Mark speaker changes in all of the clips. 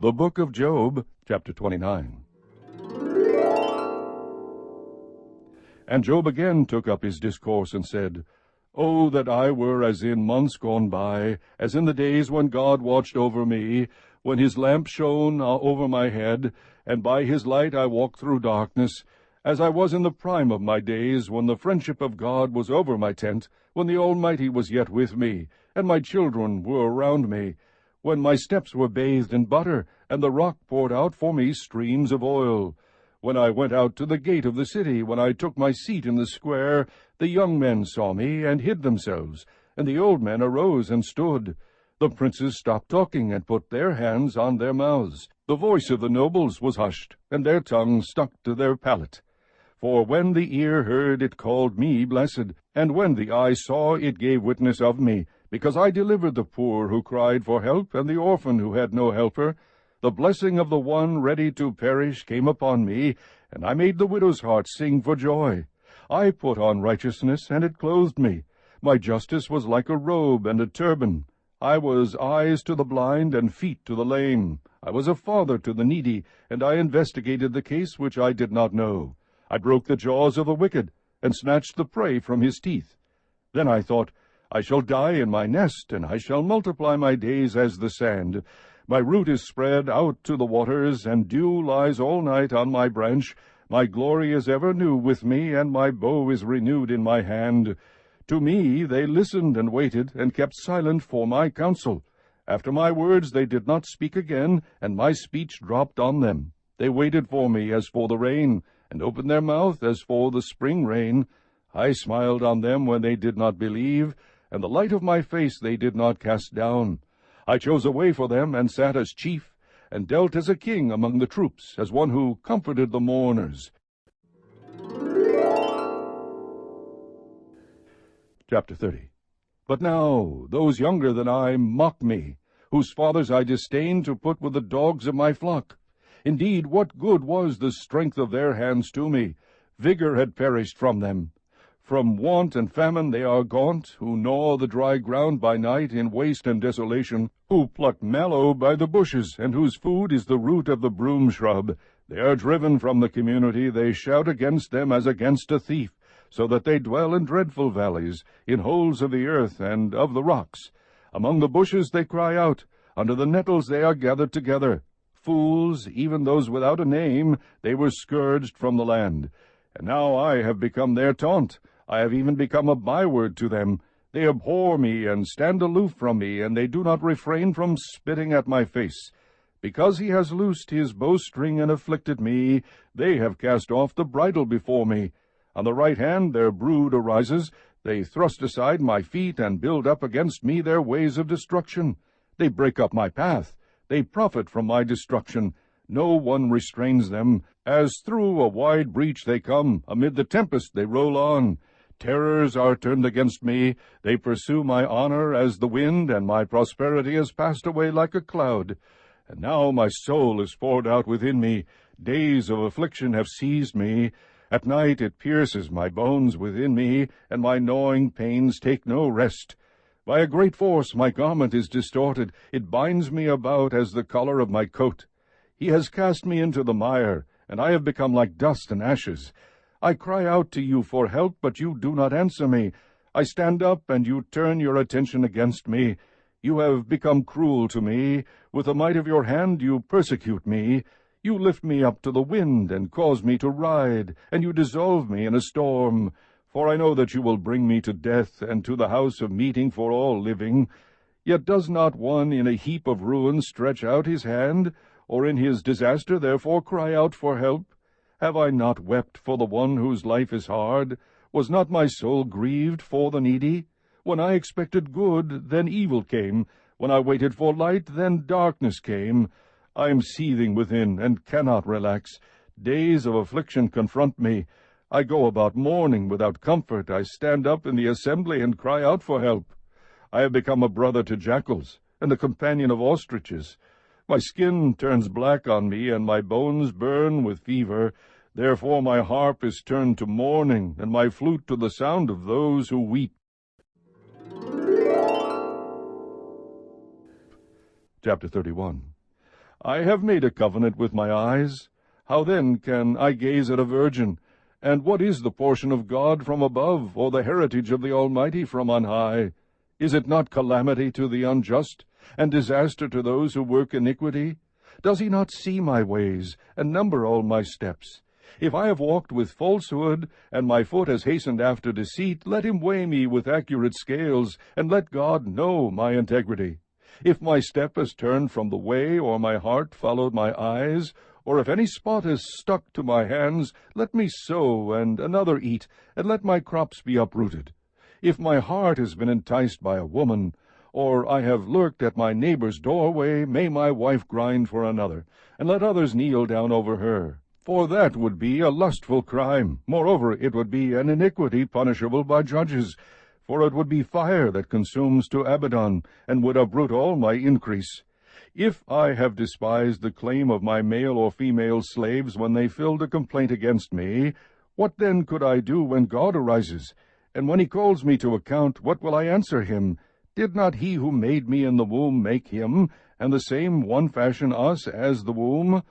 Speaker 1: The Book of Job, chapter 29. And Job again took up his discourse and said, O that I were as in months gone by, as in the days when God watched over me, when his lamp shone over my head, and by his light I walked through darkness, as I was in the prime of my days, when the friendship of God was over my tent, when the Almighty was yet with me, and my children were around me, when my steps were bathed in butter, and the rock poured out for me streams of oil. When I went out to the gate of the city, when I took my seat in the square, the young men saw me, and hid themselves, and the old men arose and stood. The princes stopped talking, and put their hands on their mouths. The voice of the nobles was hushed, and their tongue stuck to their palate. For when the ear heard, it called me blessed, and when the eye saw, it gave witness of me, because I delivered the poor who cried for help, and the orphan who had no helper. The blessing of the one ready to perish came upon me, and I made the widow's heart sing for joy. I put on righteousness, and it clothed me. My justice was like a robe and a turban. I was eyes to the blind and feet to the lame. I was a father to the needy, and I investigated the case which I did not know. I broke the jaws of the wicked, and snatched the prey from his teeth. Then I thought, I shall die in my nest, and I shall multiply my days as the sand. My root is spread out to the waters, and dew lies all night on my branch. My glory is ever new with me, and my bow is renewed in my hand. To me they listened and waited, and kept silent for my counsel. After my words they did not speak again, and my speech dropped on them. They waited for me as for the rain, and opened their mouth as for the spring rain. I smiled on them when they did not believe, and the light of my face they did not cast down. I chose a way for them, and sat as chief, and dealt as a king among the troops, as one who comforted the mourners. Chapter 30. But now those younger than I mock me, whose fathers I disdained to put with the dogs of my flock. Indeed, what good was the strength of their hands to me? Vigor had perished from them. From want and famine they are gaunt, who gnaw the dry ground by night in waste and desolation, who pluck mallow by the bushes, and whose food is the root of the broom shrub. They are driven from the community, they shout against them as against a thief, so that they dwell in dreadful valleys, in holes of the earth and of the rocks. Among the bushes they cry out, under the nettles they are gathered together. Fools, even those without a name, they were scourged from the land. And now I have become their taunt. I have even become a byword to them. They abhor me and stand aloof from me, and they do not refrain from spitting at my face. Because he has loosed his bowstring and afflicted me, they have cast off the bridle before me. On the right hand their brood arises. They thrust aside my feet, and build up against me their ways of destruction. They break up my path. They profit from my destruction. No one restrains them. As through a wide breach they come, amid the tempest they roll on. Terrors are turned against me. They pursue my honor as the wind, and my prosperity has passed away like a cloud. And now my soul is poured out within me. Days of affliction have seized me. At night it pierces my bones within me, and my gnawing pains take no rest. By a great force my garment is distorted. It binds me about as the collar of my coat. He has cast me into the mire, and I have become like dust and ashes. I cry out to you for help, but you do not answer me. I stand up, and you turn your attention against me. You have become cruel to me. With the might of your hand you persecute me. You lift me up to the wind, and cause me to ride, and you dissolve me in a storm. For I know that you will bring me to death, and to the house of meeting for all living. Yet does not one in a heap of ruins stretch out his hand, or in his disaster therefore cry out for help? Have I not wept for the one whose life is hard? Was not my soul grieved for the needy? When I expected good, then evil came. When I waited for light, then darkness came. I am seething within, and cannot relax. Days of affliction confront me. I go about mourning without comfort. I stand up in the assembly and cry out for help. I have become a brother to jackals, and a companion of ostriches. My skin turns black on me, and my bones burn with fever. Therefore my harp is turned to mourning, and my flute to the sound of those who weep. Chapter 31. I have made a covenant with my eyes. How then can I gaze at a virgin? And what is the portion of God from above, or the heritage of the Almighty from on high? Is it not calamity to the unjust, and disaster to those who work iniquity? Does he not see my ways, and number all my steps? If I have walked with falsehood, and my foot has hastened after deceit, let him weigh me with accurate scales, and let God know my integrity. If my step has turned from the way, or my heart followed my eyes, or if any spot has stuck to my hands, let me sow, and another eat, and let my crops be uprooted. If my heart has been enticed by a woman, or I have lurked at my neighbor's doorway, may my wife grind for another, and let others kneel down over her. For that would be a lustful crime. Moreover, it would be an iniquity punishable by judges. For it would be fire that consumes to Abaddon, and would uproot all my increase. If I have despised the claim of my male or female slaves when they filled a complaint against me, what then could I do when God arises? And when he calls me to account, what will I answer him? Did not he who made me in the womb make him, and the same one fashion us as the womb?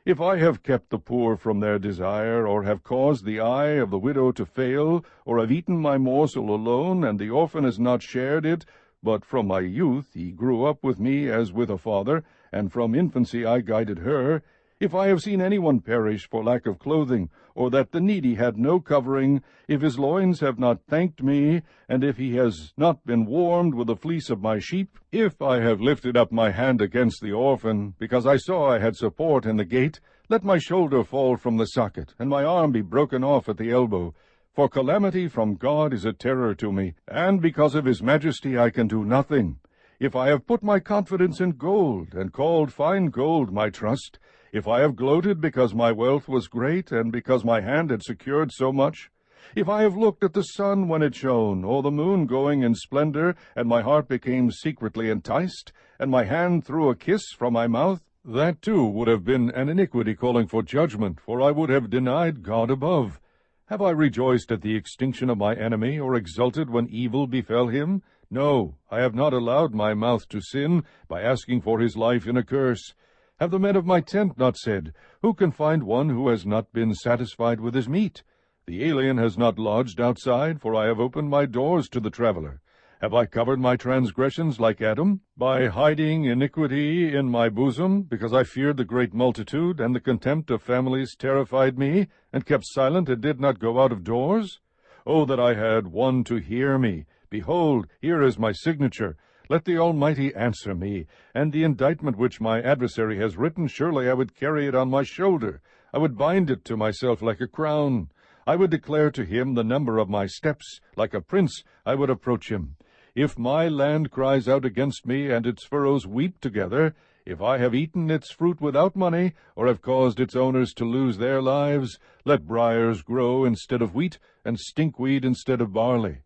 Speaker 1: If I have kept the poor from their desire, or have caused the eye of the widow to fail, or have eaten my morsel alone, and the orphan has not shared it, but from my youth he grew up with me as with a father, and from infancy I guided her, if I have seen anyone perish for lack of clothing, or that the needy had no covering, if his loins have not thanked me, and if he has not been warmed with the fleece of my sheep, if I have lifted up my hand against the orphan, because I saw I had support in the gate, let my shoulder fall from the socket, and my arm be broken off at the elbow. For calamity from God is a terror to me, and because of his majesty I can do nothing. If I have put my confidence in gold, and called fine gold my trust, if I have gloated because my wealth was great, and because my hand had secured so much, if I have looked at the sun when it shone, or the moon going in splendor, and my heart became secretly enticed, and my hand threw a kiss from my mouth, that too would have been an iniquity calling for judgment, for I would have denied God above. Have I rejoiced at the extinction of my enemy, or exulted when evil befell him? No, I have not allowed my mouth to sin by asking for his life in a curse. Have the men of my tent not said, Who can find one who has not been satisfied with his meat? The alien has not lodged outside, for I have opened my doors to the traveler. Have I covered my transgressions like Adam, by hiding iniquity in my bosom, because I feared the great multitude, and the contempt of families terrified me, and kept silent and did not go out of doors? Oh, that I had one to hear me! Behold, here is my signature. Let the Almighty answer me, and the indictment which my adversary has written, surely I would carry it on my shoulder. I would bind it to myself like a crown. I would declare to him the number of my steps. Like a prince I would approach him. If my land cries out against me, and its furrows weep together, if I have eaten its fruit without money, or have caused its owners to lose their lives, let briars grow instead of wheat, and stinkweed instead of barley.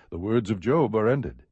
Speaker 1: The words of Job are ended.